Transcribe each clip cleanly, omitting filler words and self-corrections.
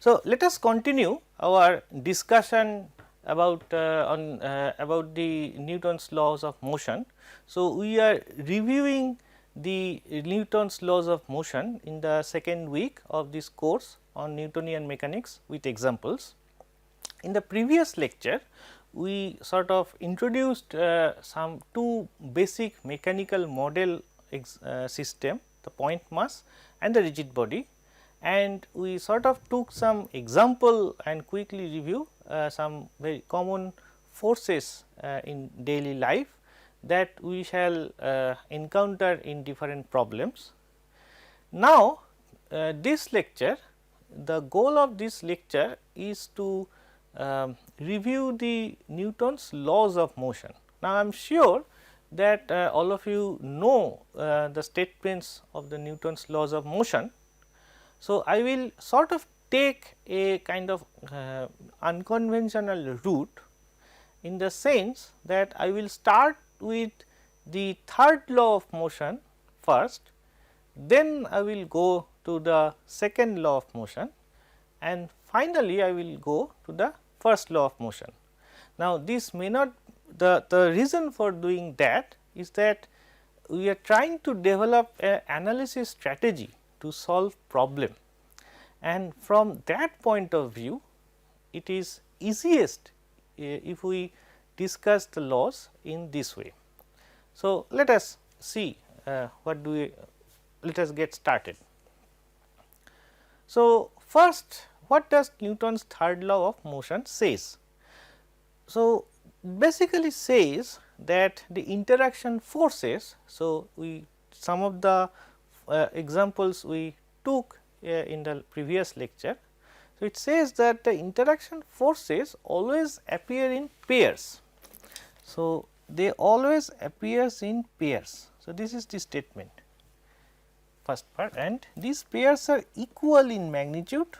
So, let us continue our discussion about about the Newton's laws of motion. So, we are reviewing the Newton's laws of motion in the second week of this course on Newtonian mechanics with examples. In the previous lecture, we sort of introduced some two basic mechanical model system, the point mass and the rigid body, and we sort of took some example and quickly review some very common forces in daily life that we shall encounter in different problems. Now, this lecture, the goal of this lecture is to review the Newton's laws of motion. Now, I am sure that all of you know the statements of the Newton's laws of motion. So, I will sort of take a kind of unconventional route, in the sense that I will start with the third law of motion first, then I will go to the second law of motion, and finally, I will go to the first law of motion. Now, this may not, the reason for doing that is that we are trying to develop an analysis strategy to solve problem, and from that point of view it is easiest if we discuss the laws in this way. So, let us see let us get started. So, first, what does Newton's third law of motion says? So, basically says that the interaction forces. So, some of the examples we took in the previous lecture. So, it says that the interaction forces always appear in pairs. So, they always appears in pairs. So, this is the statement, first part, and these pairs are equal in magnitude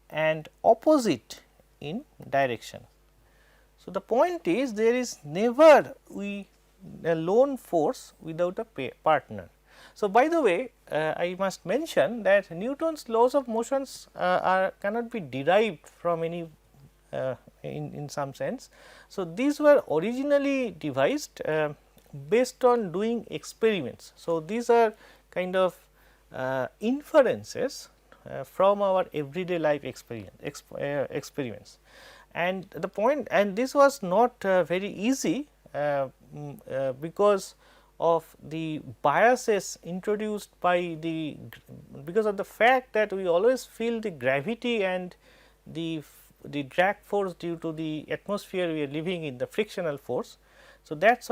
and opposite in direction. So, the point is there is never a lone force without a partner. So, by the way, I must mention that Newton's laws of motions cannot be derived from any in some sense. So, these were originally devised based on doing experiments. So, these are kind of inferences from our everyday life experiments, and the point, and this was not very easy because of the biases introduced by because of the fact that we always feel the gravity and the drag force due to the atmosphere we are living in, the frictional force. So, that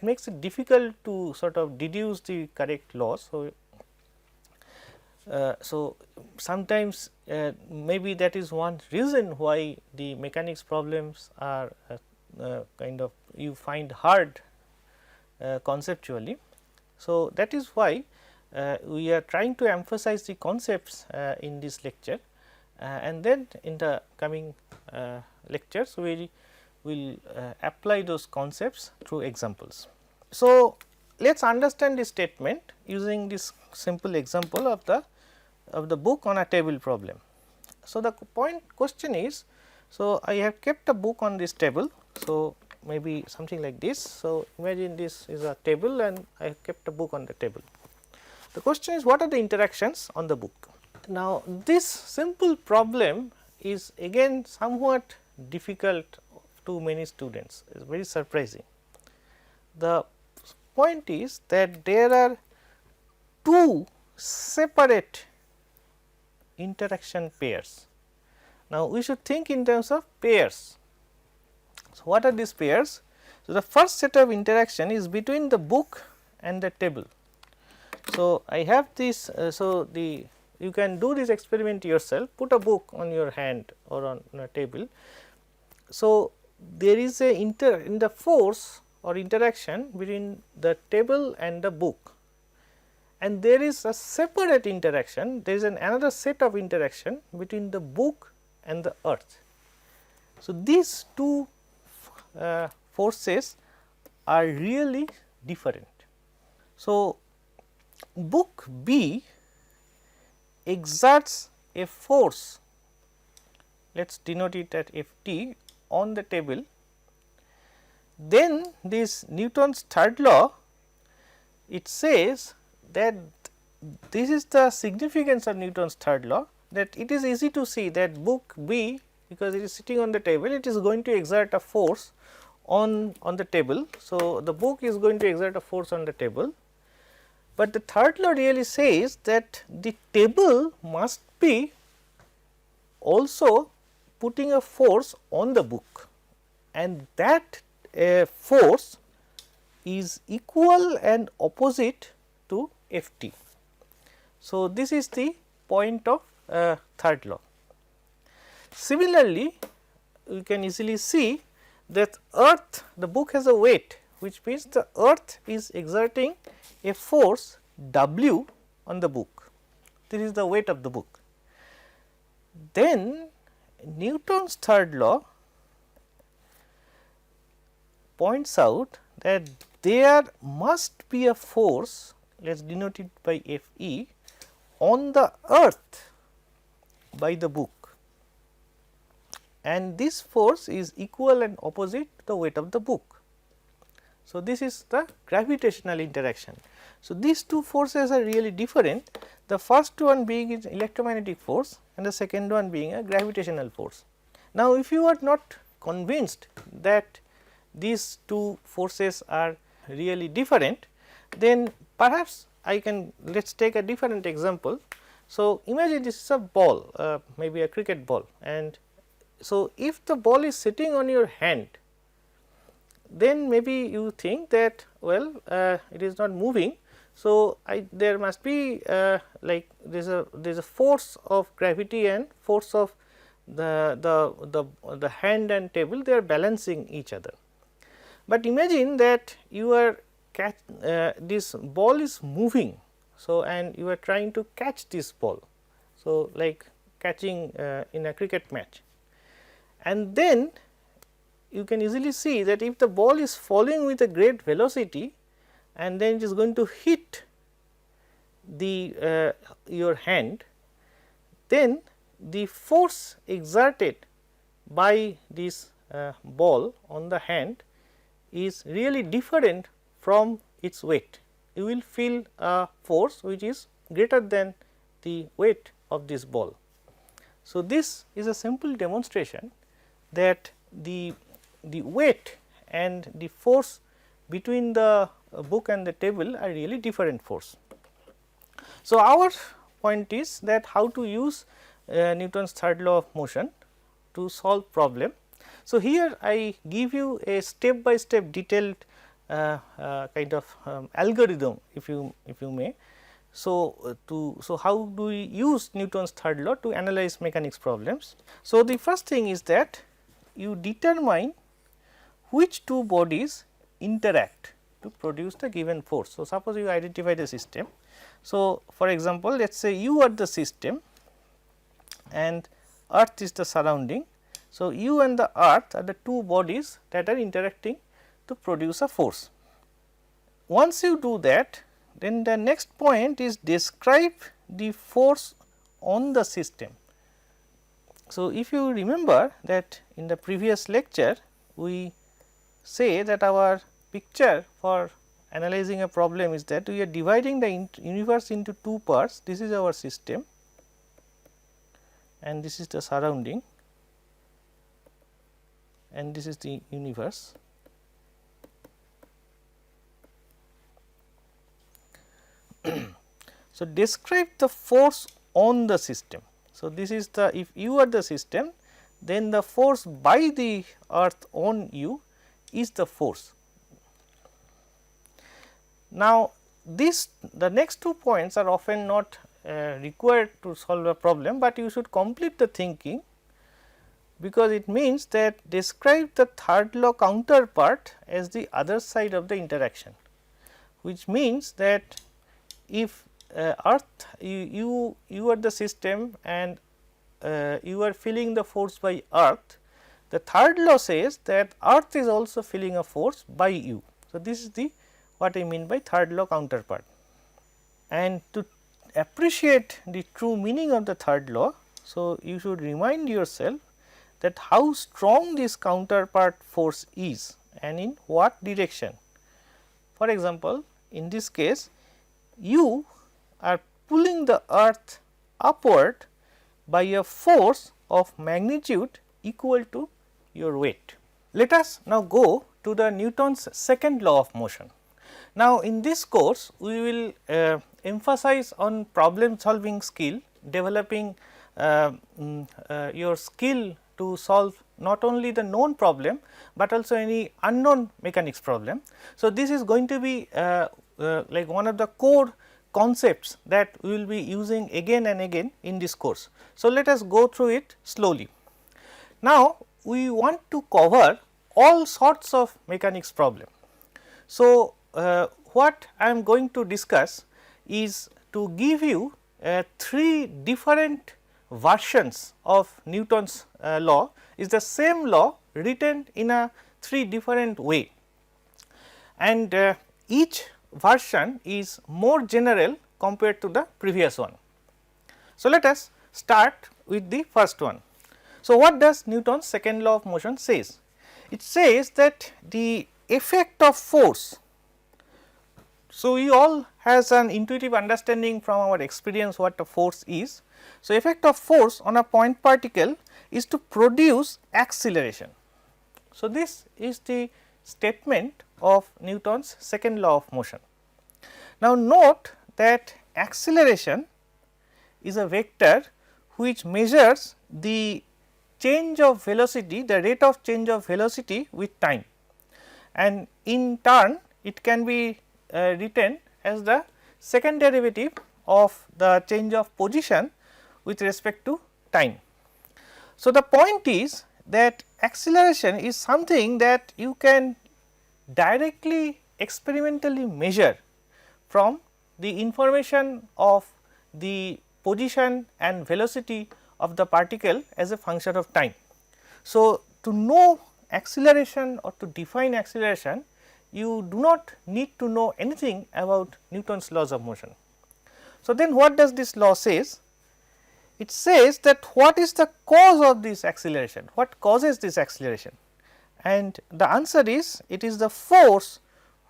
makes it difficult to sort of deduce the correct laws. So, sometimes maybe that is one reason why the mechanics problems are kind of you find hard conceptually. So, that is why we are trying to emphasize the concepts in this lecture, and then in the coming lectures we will apply those concepts through examples. So, let us understand this statement using this simple example of the book on a table problem. So, the question is, so I have kept a book on this table. So, maybe something like this. So, imagine this is a table and I have kept a book on the table. The question is, what are the interactions on the book? Now, this simple problem is again somewhat difficult to many students, it is very surprising. The point is that there are two separate interaction pairs. Now, we should think in terms of pairs. So, what are these pairs? So, the first set of interaction is between the book and the table. So, I have this, you can do this experiment yourself, put a book on your hand or on a table. So, there is a in the force or interaction between the table and the book, and there is a separate interaction, there is another set of interaction between the book and the earth. So, these two forces are really different. So, book B exerts a force, let us denote it at F t on the table, then this Newton's third law, it says that this is the significance of Newton's third law, that it is easy to see that book B, because it is sitting on the table, it is going to exert a force on the table. So, the book is going to exert a force on the table, but the third law really says that the table must be also putting a force on the book, and that force is equal and opposite to F t. So, this is the point of third law. Similarly, you can easily see that earth, the book has a weight, which means the earth is exerting a force W on the book. This is the weight of the book. Then Newton's third law points out that there must be a force, let us denote it by F e, on the earth by the book, and this force is equal and opposite to the weight of the book. So, this is the gravitational interaction. So, these two forces are really different, the first one being is electromagnetic force and the second one being a gravitational force. Now, if you are not convinced that these two forces are really different, then perhaps I can, let us take a different example. So, imagine this is a ball, maybe a cricket ball, and so if the ball is sitting on your hand, then maybe you think that well it is not moving. So, there must be like there is a force of gravity and force of the hand and table, they are balancing each other. But imagine that you are this ball is moving. So, and you are trying to catch this ball. So, like catching in a cricket match, and then you can easily see that if the ball is falling with a great velocity and then it is going to hit the your hand, then the force exerted by this ball on the hand is really different from its weight. You will feel a force which is greater than the weight of this ball. So, this is a simple demonstration that the weight and the force between the book and the table are really different force. So, our point is that how to use Newton's third law of motion to solve problem. So, here I give you a step by step detailed kind of algorithm, if you may. So, how do we use Newton's third law to analyze mechanics problems? So, the first thing is that you determine which two bodies interact to produce the given force. So, suppose you identify the system. So, for example, let us say you are the system and earth is the surrounding. So, you and the earth are the two bodies that are interacting to produce a force. Once you do that, then the next point is describe the force on the system. So, if you remember that in the previous lecture we say that our picture for analyzing a problem is that we are dividing the universe into two parts. This is our system and this is the surrounding and this is the universe. So, describe the force on the system. So, this is the, if you are the system, then the force by the earth on you is the force. Now, the next 2 points are often not required to solve a problem, but you should complete the thinking, because it means that describe the third law counterpart as the other side of the interaction, which means that if earth you are the system and you are feeling the force by earth, the third law says that earth is also feeling a force by you. So, this is the what I mean by third law counterpart. And to appreciate the true meaning of the third law, So, you should remind yourself that how strong this counterpart force is and in what direction. For example, in this case you are pulling the earth upward by a force of magnitude equal to your weight. Let us now go to the Newton's second law of motion. Now, in this course we will emphasize on problem solving skill, developing your skill to solve not only the known problem, but also any unknown mechanics problem. So, this is going to be like one of the core concepts that we will be using again and again in this course. So, let us go through it slowly. Now, we want to cover all sorts of mechanics problem. So, what I am going to discuss is to give you 3 different versions of Newton's law. Is the same law written in a 3 different way, and each version is more general compared to the previous one. So, let us start with the first one. So, what does Newton's second law of motion says? It says that the effect of force. So, we all has an intuitive understanding from our experience what a force is. So, effect of force on a point particle is to produce acceleration. So, this is the statement of Newton's second law of motion. Now, note that acceleration is a vector which measures the change of velocity, the rate of change of velocity with time, and in turn it can be written as the second derivative of the change of position with respect to time. So, the point is that acceleration is something that you can directly experimentally measure from the information of the position and velocity of the particle as a function of time. So, to know acceleration or to define acceleration, you do not need to know anything about Newton's laws of motion. So, then what does this law says? It says that what is the cause of this acceleration, what causes this acceleration, and the answer is it is the force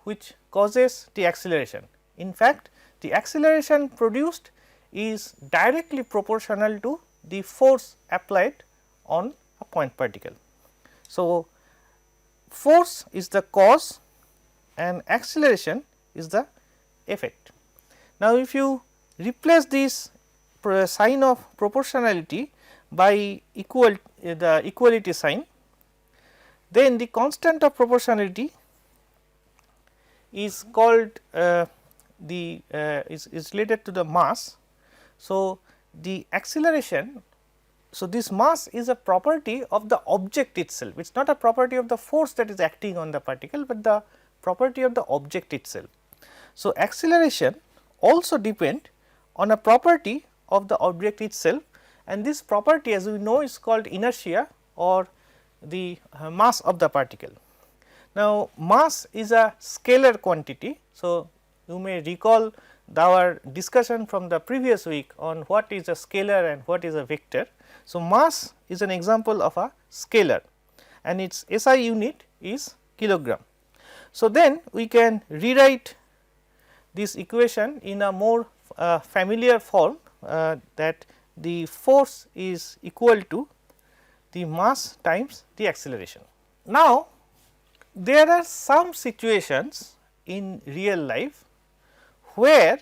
which causes the acceleration. In fact, the acceleration produced is directly proportional to the force applied on a point particle. So, force is the cause and acceleration is the effect. Now, if you replace this sign of proportionality by the equality sign, then the constant of proportionality is called is related to the mass. So, the acceleration, so this mass is a property of the object itself, it is not a property of the force that is acting on the particle, but the property of the object itself. So, acceleration also depend on a property of the object itself, and this property as we know is called inertia or the mass of the particle. Now, mass is a scalar quantity. So, you may recall our discussion from the previous week on what is a scalar and what is a vector. So, mass is an example of a scalar and its SI unit is kilogram. So, then we can rewrite this equation in a more familiar form, that the force is equal to the mass times the acceleration. Now, there are some situations in real life where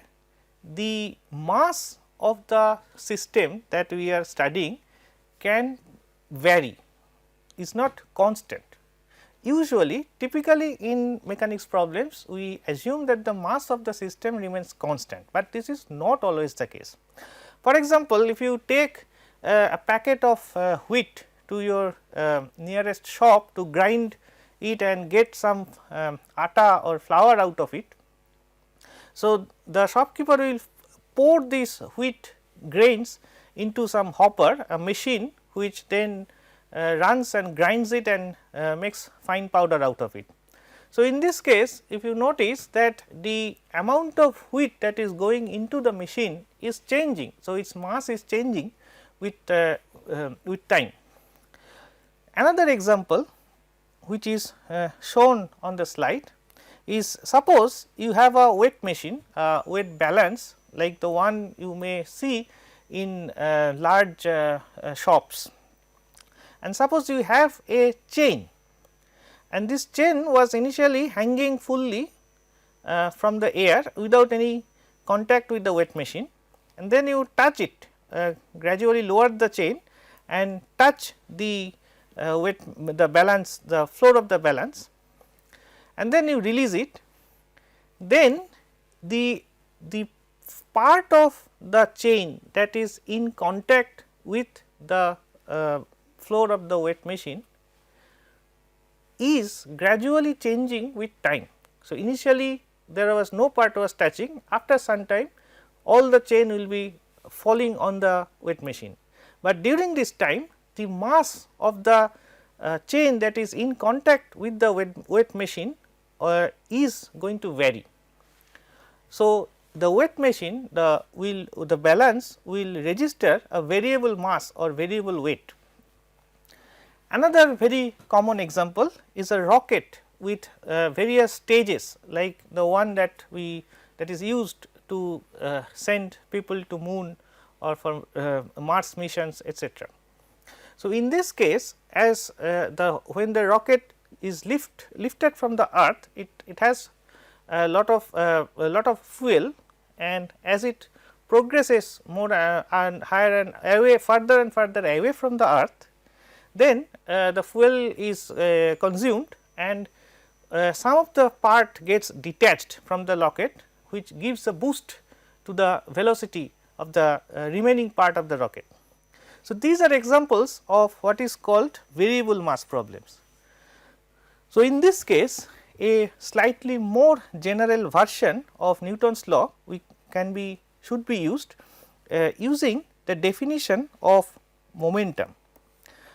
the mass of the system that we are studying can vary, is not constant. Usually, typically in mechanics problems, we assume that the mass of the system remains constant, but this is not always the case. For example, if you take a packet of wheat to your nearest shop to grind it and get some atta or flour out of it. So, the shopkeeper will pour these wheat grains into some hopper, a machine which then runs and grinds it and makes fine powder out of it. So, in this case, if you notice that the amount of wheat that is going into the machine is changing. So, its mass is changing, with time. Another example which is shown on the slide is, suppose you have a weight machine, weight balance like the one you may see in large shops, and suppose you have a chain, and this chain was initially hanging fully from the air without any contact with the weight machine, and then you touch it, gradually lower the chain and touch the weight, the balance, the floor of the balance, and then you release it. Then the part of the chain that is in contact with the floor of the weight machine is gradually changing with time. So, initially there was no part was touching, after some time all the chain will be falling on the weight machine, but during this time the mass of the chain that is in contact with the weight machine is going to vary. So, the weight machine, the balance will register a variable mass or variable weight. Another very common example is a rocket with various stages, like the one that is used to send people to moon or for Mars missions, etc. So, in this case, as when the rocket is lifted from the earth, it has a lot of fuel, and as it progresses more and higher and away, further and further away from the earth, then the fuel is consumed, and some of the part gets detached from the rocket, which gives a boost to the velocity of the remaining part of the rocket. So, these are examples of what is called variable mass problems. So, in this case, a slightly more general version of Newton's law should be used using the definition of momentum.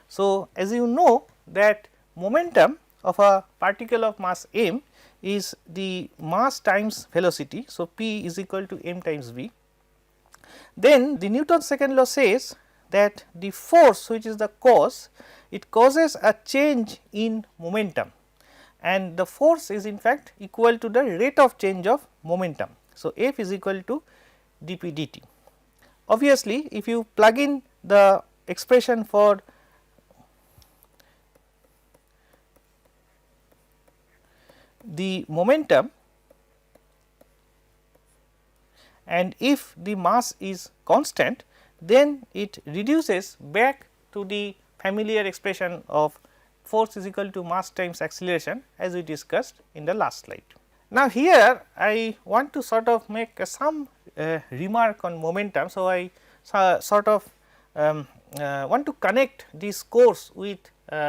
So, as you know that momentum of a particle of mass m is the mass times velocity. So, p is equal to m times v. Then the Newton's second law says that the force which is the cause, it causes a change in momentum, and the force is in fact equal to the rate of change of momentum. So, F is equal to dp dt. Obviously, if you plug in the expression for the momentum, and if the mass is constant, then it reduces back to the familiar expression of force is equal to mass times acceleration, as we discussed in the last slide. Now, here I want to sort of make some remark on momentum. So, I sort of want to connect this course with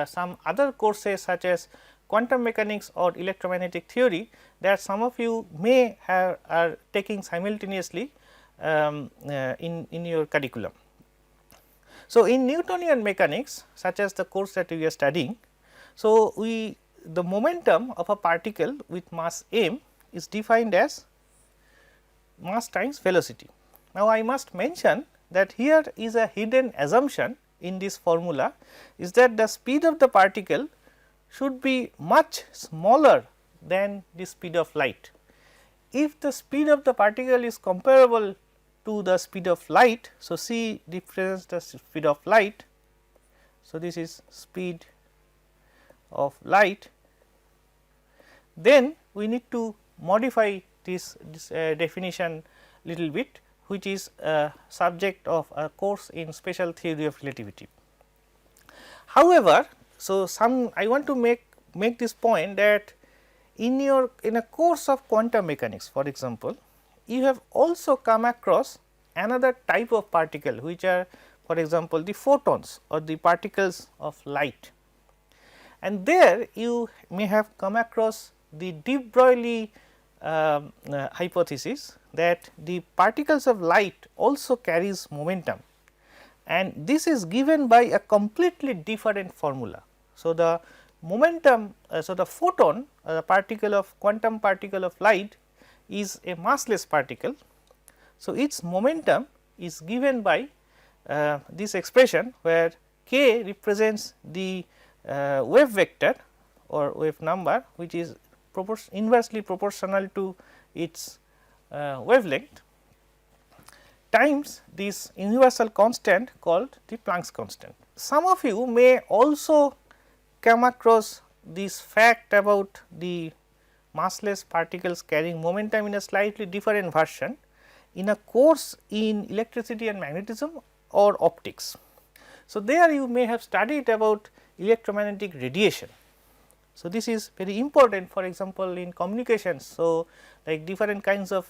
some other courses such as quantum mechanics or electromagnetic theory that some of you may are taking simultaneously in your curriculum. So, in Newtonian mechanics, such as the course that we are studying, so the momentum of a particle with mass m is defined as mass times velocity. Now, I must mention that here is a hidden assumption in this formula, is that the speed of the particle should be much smaller than the speed of light. If the speed of the particle is comparable to the speed of light, so c represents the speed of light. So, this is speed of light, then we need to modify this definition little bit, which is a subject of a course in special theory of relativity. However, so I want to make this point that in a course of quantum mechanics, for example, you have also come across another type of particle, which are, for example, the photons or the particles of light, and there you may have come across the de Broglie hypothesis that the particles of light also carries momentum, and this is given by a completely different formula. So, the momentum, so the photon, quantum particle of light is a massless particle. So, its momentum is given by this expression where k represents the wave vector or wave number, which is inversely proportional to its wavelength, times this universal constant called the Planck's constant. Some of you may also come across this fact about the massless particles carrying momentum in a slightly different version in a course in electricity and magnetism or optics. So, there you may have studied about electromagnetic radiation. So, this is very important, for example, in communications. So, like different kinds of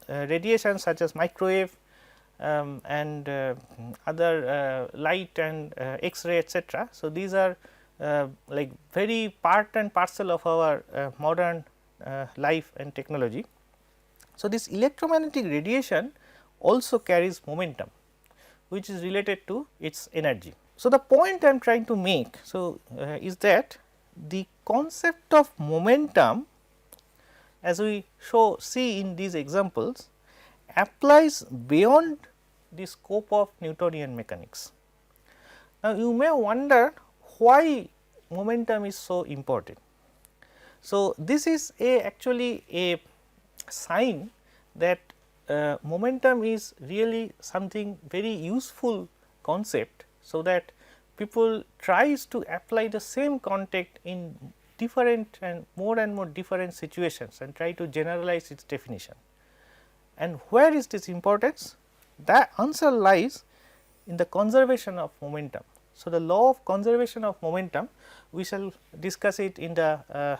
radiation such as microwave and other light and X-ray etc. So, these are like very part and parcel of our modern life and technology. So, this electromagnetic radiation also carries momentum, which is related to its energy. So, the point I am trying to make is that the concept of momentum, as we see in these examples, applies beyond the scope of Newtonian mechanics. Now, you may wonder why momentum is so important. So, this is actually a sign that momentum is really something very useful concept. So, that people tries to apply the same concept in different and more different situations and try to generalize its definition. And where is this importance? The answer lies in the conservation of momentum. So, the law of conservation of momentum, we shall discuss it in the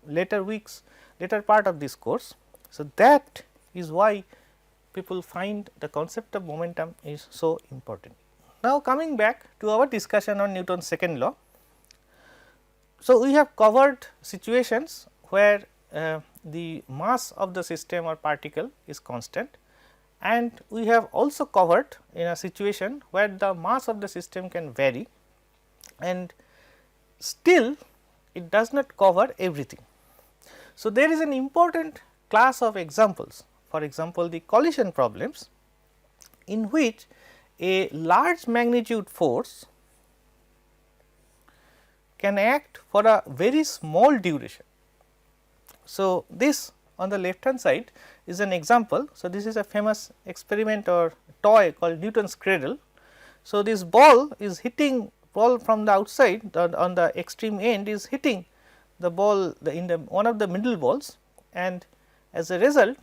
later part of this course. So, that is why people find the concept of momentum is so important. Now, coming back to our discussion on Newton's second law. So, we have covered situations where the mass of the system or particle is constant, and we have also covered in a situation where the mass of the system can vary, and still it does not cover everything. So, there is an important class of examples, for example, the collision problems, in which a large magnitude force can act for a very small duration. So, this on the left hand side is an example. So, this is a famous experiment or toy called Newton's cradle. So, this ball is hitting from the outside on the extreme end is hitting the ball in the one of the middle balls, and as a result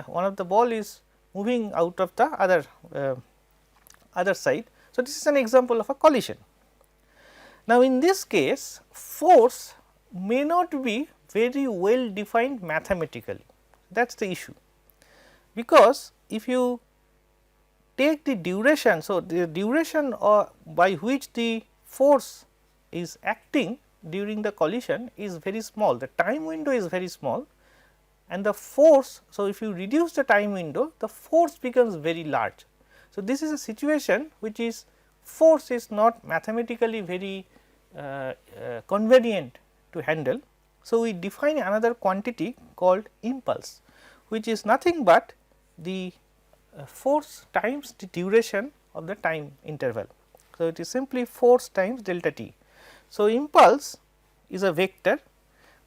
one of the ball is moving out of the other side. So, this is an example of a collision. Now, in this case force may not be very well defined mathematically, that is the issue, because if you take the duration. So, the duration by which the force is acting during the collision is very small, the time window is very small, and the force. So, if you reduce the time window, the force becomes very large. So, this is a situation which is force is not mathematically very convenient to handle. So, we define another quantity called impulse, which is nothing but the force times the duration of the time interval. So, it is simply force times delta t. So, impulse is a vector,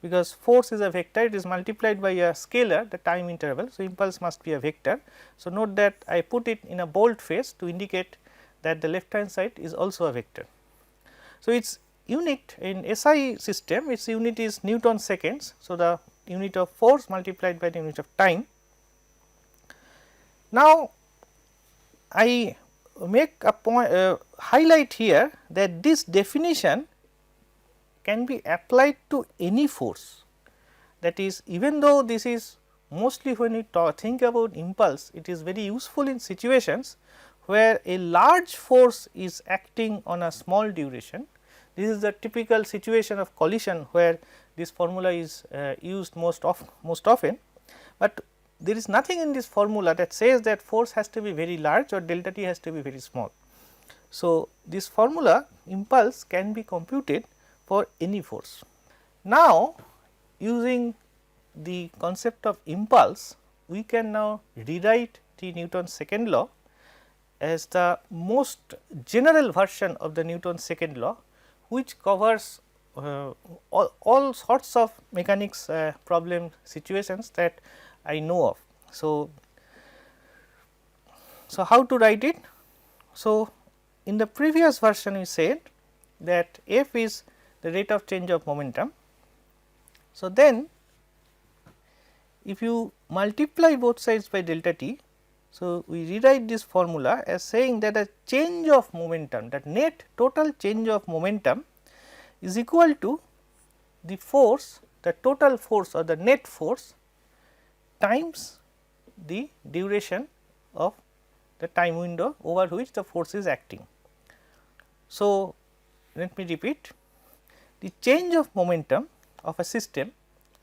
because force is a vector, it is multiplied by a scalar, the time interval. So, impulse must be a vector. So, note that I put it in a bold face to indicate that the left hand side is also a vector. So, its unit in SI system, its unit is Newton seconds. So, the unit of force multiplied by the unit of time. Now, I make a point highlight here that this definition can be applied to any force. That is, even though this is mostly when we think about impulse, it is very useful in situations where a large force is acting on a small duration. This is the typical situation of collision where this formula is used most often, but there is nothing in this formula that says that force has to be very large or delta t has to be very small. So, this formula impulse can be computed for any force. Now, using the concept of impulse, we can now rewrite the Newton's second law as the most general version of the Newton's second law, which covers all sorts of mechanics problem situations that I know of. So, how to write it? So, in the previous version we said that f is the rate of change of momentum. So, then if you multiply both sides by delta t, so we rewrite this formula as saying that a change of momentum, that net total change of momentum is equal to the force, the total force or the net force times the duration of the time window over which the force is acting. So, let me repeat, the change of momentum of a system,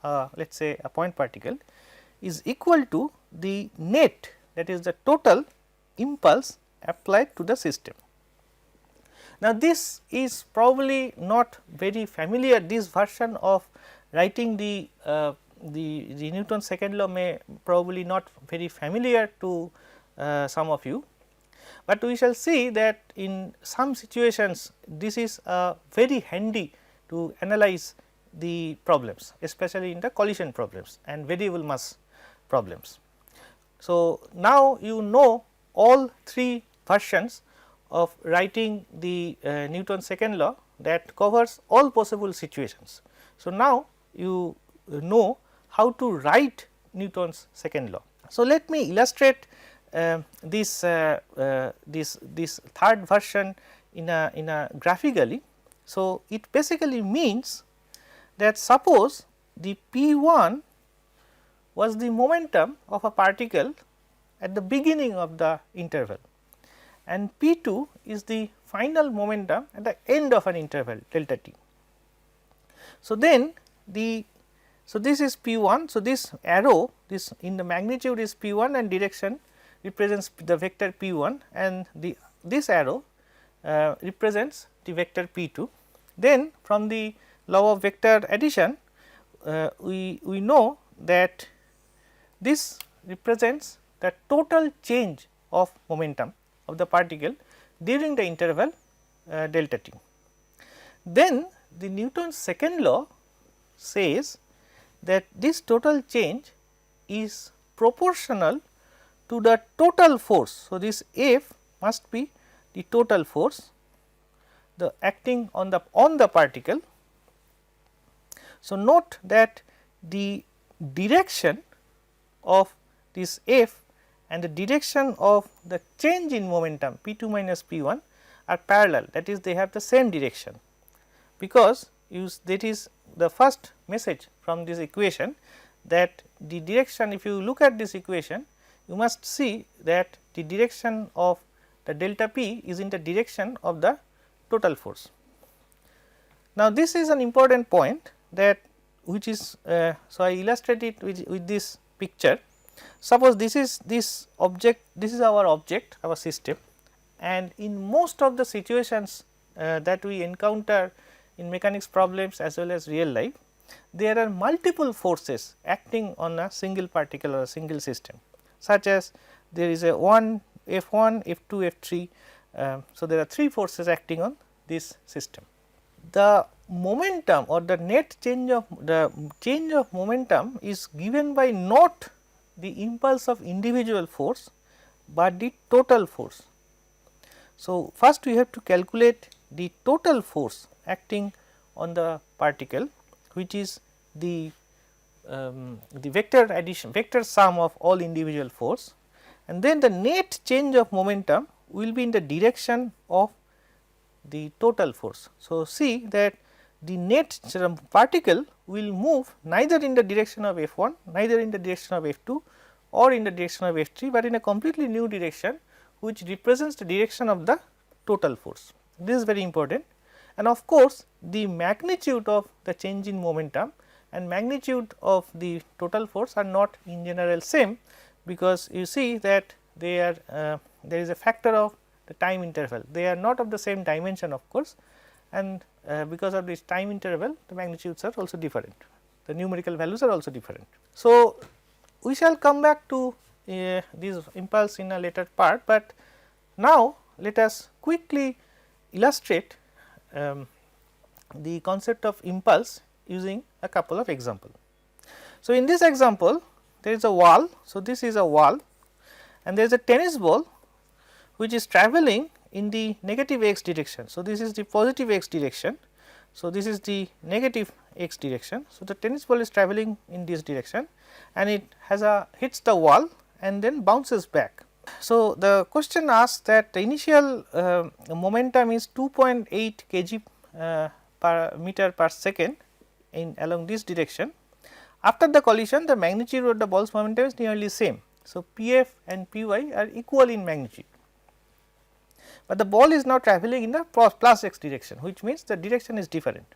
let us say a point particle, is equal to the net, that is the total impulse applied to the system. Now, this is probably not very familiar, this version of writing the Newton's second law may probably not very familiar to some of you, but we shall see that in some situations this is very handy to analyze the problems, especially in the collision problems and variable mass problems. So, now you know all three versions of writing the Newton's second law that covers all possible situations. So, now you know how to write Newton's second law. So, let me illustrate this third version in a graphically. So, it basically means that suppose the p1 was the momentum of a particle at the beginning of the interval and p2 is the final momentum at the end of an interval delta t. So, then this is p1. So, this arrow, this in the magnitude is p1 and direction represents the vector p1 and this arrow represents the vector p2. Then from the law of vector addition we know that this represents the total change of momentum of the particle during the interval delta t. Then the Newton's second law says that this total change is proportional to the total force. So, this F must be the total force the acting on the particle. So, note that the direction of this F and the direction of the change in momentum p2 minus p1 are parallel, that is they have the same direction, because that is the first message from this equation, that the direction, if you look at this equation, you must see that the direction of the delta p is in the direction of the total force. Now, this is an important point that which is so I illustrate it with this picture. Suppose this is our object, our system, and in most of the situations that we encounter in mechanics problems as well as real life, there are multiple forces acting on a single particle or a single system, such as there is a F1, F2, F3. So, there are three forces acting on this system. The momentum or the net change of momentum is given by not the impulse of individual force, but the total force. So, first we have to calculate the total force acting on the particle, which is the vector addition, vector sum of all individual force, and then the net change of momentum will be in the direction of the total force. So, see that the net particle will move neither in the direction of F1, neither in the direction of F2 or in the direction of F3, but in a completely new direction which represents the direction of the total force. This is very important, and of course, the magnitude of the change in momentum and magnitude of the total force are not in general same, because you see that they are there is a factor of the time interval, they are not of the same dimension of course, and because of this time interval the magnitudes are also different, the numerical values are also different. So, we shall come back to this impulse in a later part, but Now, let us quickly illustrate the concept of impulse using a couple of examples. So, in this example there is a wall. So, this is a wall and there is a tennis ball which is travelling in the negative x direction. So, this is the positive x direction. So, this is the negative x direction. So, the tennis ball is travelling in this direction and it has a hits the wall and then bounces back. So, the question asks that the initial momentum is 2.8 kg per meter per second in along this direction. After the collision, the magnitude of the ball's momentum is nearly same. So, Pf and Py are equal in magnitude, but the ball is now travelling in the plus x direction, which means the direction is different.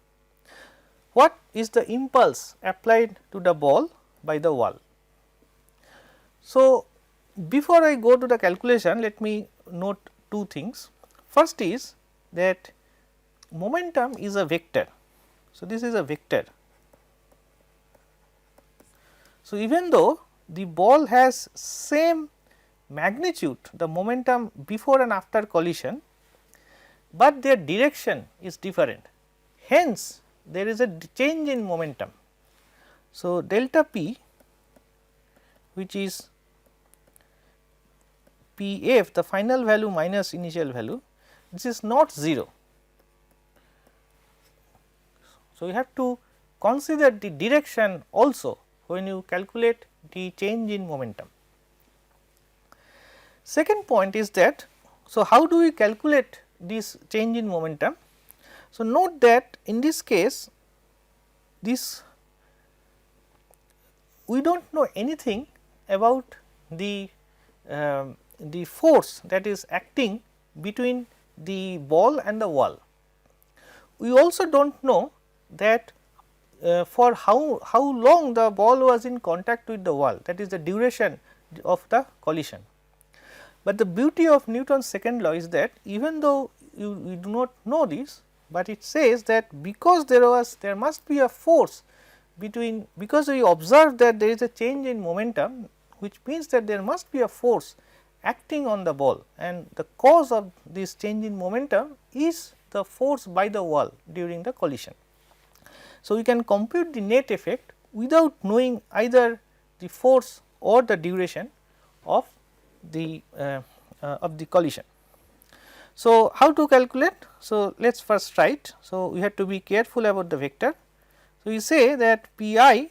What is the impulse applied to the ball by the wall? So, before I go to the calculation, let me note two things. First is that momentum is a vector. So, this is a vector. So, even though the ball has same magnitude, the momentum before and after collision, but their direction is different. Hence, there is a change in momentum. So, delta p, which is Pf, the final value minus initial value, this is not 0. So, you have to consider the direction also when you calculate the change in momentum. Second point is that, so how do we calculate this change in momentum? So, note that in this case this we do not know anything about the force that is acting between the ball and the wall. We also do not know that for how long the ball was in contact with the wall, that is the duration of the collision. But the beauty of Newton's second law is that even though we do not know this, but it says that because there must be a force between, because we observe that there is a change in momentum, which means that there must be a force acting on the ball, and the cause of this change in momentum is the force by the wall during the collision. So, we can compute the net effect without knowing either the force or the duration of the collision. So, how to calculate? So, let us first write. So, we have to be careful about the vector. So, we say that Pi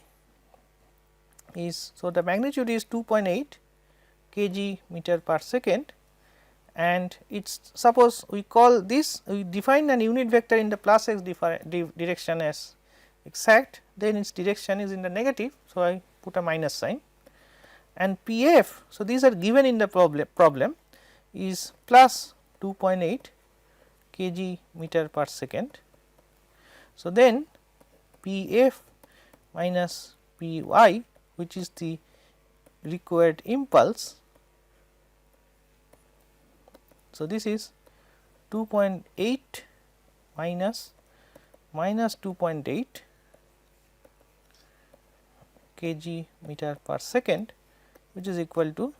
is, so the magnitude is 2.8 kg meter per second, and it's, suppose we call this, we define an unit vector in the plus x direction as exact, then its direction is in the negative. So, I put a minus sign, and Pf, so these are given in the problem is plus 2.8 kg meter per second. So, then Pf minus Py, which is the required impulse. So, this is 2.8 minus 2.8 kg meter per second, which is equal to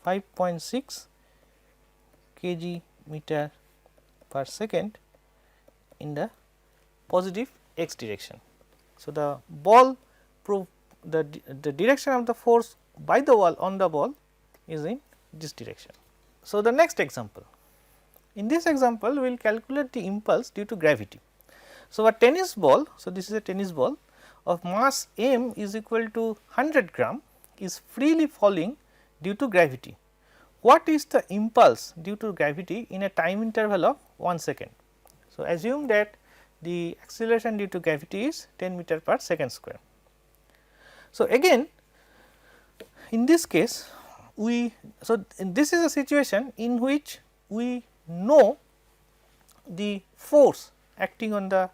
5.6 kg meter per second in the positive x direction. So, the ball the direction of the force by the wall on the ball is in this direction. So, the next example, in this example we will calculate the impulse due to gravity. So, a tennis ball, so this is a tennis ball of mass m is equal to 100 gram is freely falling due to gravity. What is the impulse due to gravity in a time interval of 1 second? So, assume that the acceleration due to gravity is 10 meter per second square. So, again in this case this is a situation in which we know the force acting on the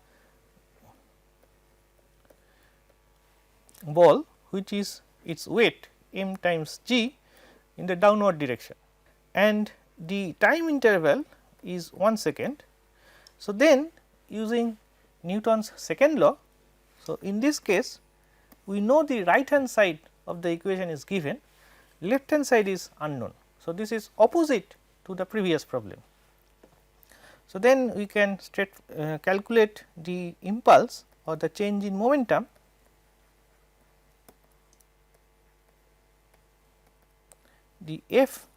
ball, which is its weight m times g in the downward direction, and the time interval is 1 second. So, then using Newton's second law, so in this case we know the right hand side of the equation is given, left hand side is unknown. So, this is opposite to the previous problem. So, then we can calculate the impulse or the change in momentum the F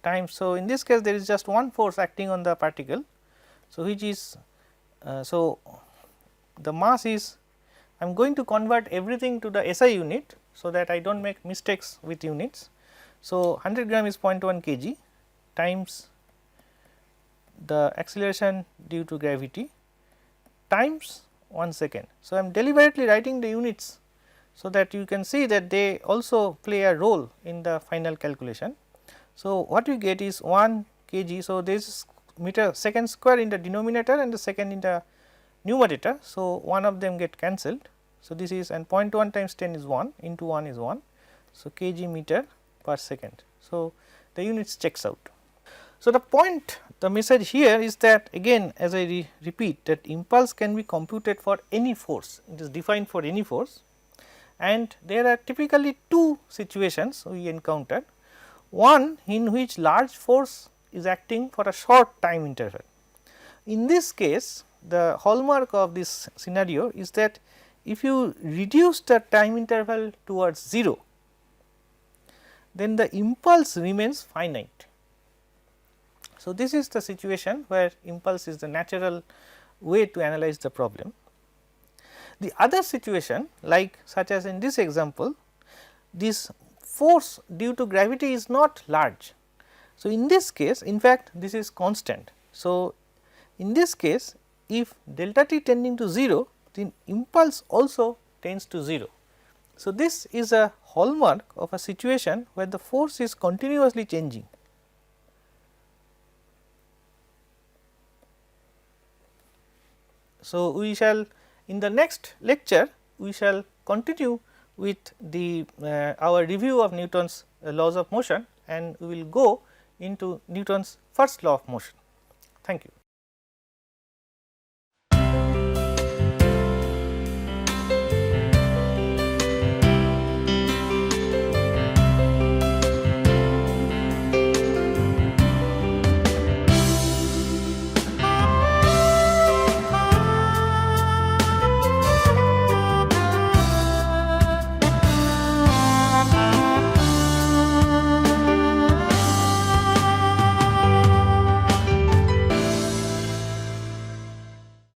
times. So, in this case there is just one force acting on the particle. So, which is so the mass is, I am going to convert everything to the SI unit, so that I do not make mistakes with units. So, 100 gram is 0.1 kg times the acceleration due to gravity times 1 second. So, I am deliberately writing the units, so that you can see that they also play a role in the final calculation. So, what you get is 1 kg. So, this is meter second square in the denominator and the second in the numerator. So, one of them get cancelled. So, this is, and 0.1 times 10 is 1 into 1 is 1. So, kg meter per second. So, the units checks out. So, the point, the message here is that, again as I repeat, that impulse can be computed for any force, it is defined for any force, and there are typically two situations we encounter. One in which large force is acting for a short time interval. In this case, the hallmark of this scenario is that if you reduce the time interval towards 0, then the impulse remains finite. So, this is the situation where impulse is the natural way to analyze the problem. The other situation, like such as in this example, this force due to gravity is not large. So, in this case, in fact, this is constant. So, in this case, if delta t tending to 0, then impulse also tends to 0. So, this is a hallmark of a situation where the force is continuously changing. So, we shall, in the next lecture, we shall continue with the our review of Newton's laws of motion, and we will go into Newton's first law of motion. Thank you.